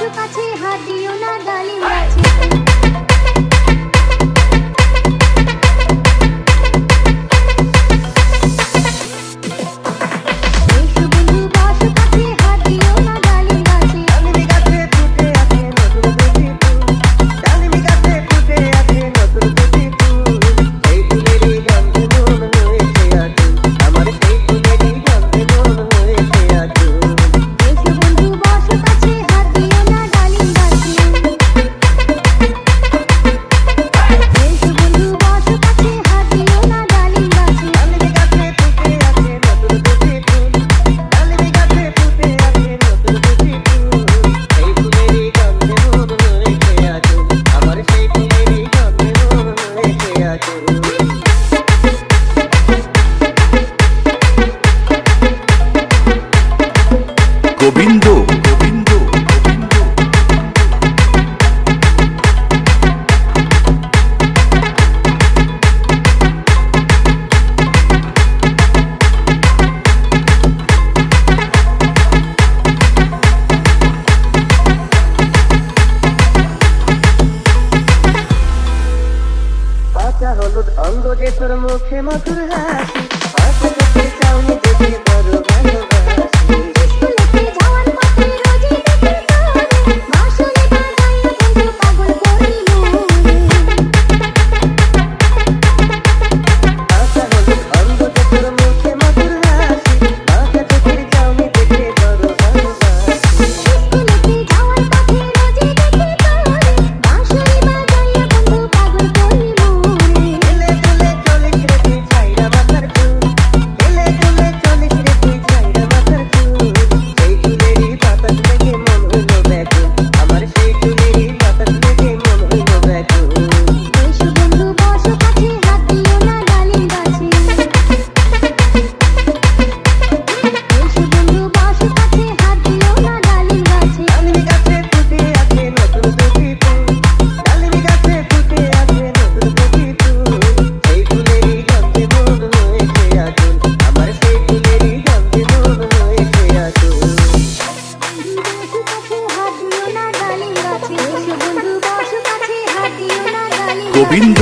বসো কাছে, হাত দিও না ডালিম গাছে। গোবিন্দ কাঁচা হলুদ অঙ্গ যে তোর মুখে মধুর হাসি, হাসি দেখে চাউনি দেখে বড় ভালোবাসি। স্কুলেতে যাওয়ার পথে রোজই দেখি তোরে, বাঁশরি বাজাইয়া বন্ধু পাগল করিল রে। কাঁচা হলুদ অঙ্গ যে তোর মুখে মধুর হাসি, হাসি দেখে চাউনি দেখে বড় ভালোবাসি। স্কুলেতে যাওয়ার পথে রোজই দেখি তোরে, বাঁশরি বাজাইয়া বন্ধু পাগল করিল রে। হেলে দুলে চলিস রে তুই ছাইরা মাথার চুল, হেলে দুলে চলিস রে তুই ছাইরা মাথার চুল। সেই চুলেরই বাতাস লেগে মন হইল ব্যাকুল, আমার সেই চুলেরই বাতাস লেগে মন হইল ব্যাকুল। এসো বন্ধু বসো কাছে, হাত দিও না ডালিম গাছে। এসো বন্ধু বসো কাছে, হাত দিও না ডালিম গাছে। ডালিমি গাছে ফুটে আছে নতুন দুটি ফুল, ডালিমি গাছে ফুটে আছে নতুন দুটি ফুল। সেই ফুলেরই গন্ধে মন হয়েছে আকুল, আমার সেই ফুলেরই গন্ধে মন হয়েছে আকুল। বসো কাছে, হাত দিও না ডালিম গাছে। এসো বন্ধু বসো কাছে, হাত দিও না ডালিম গাছে। গোবিন্দ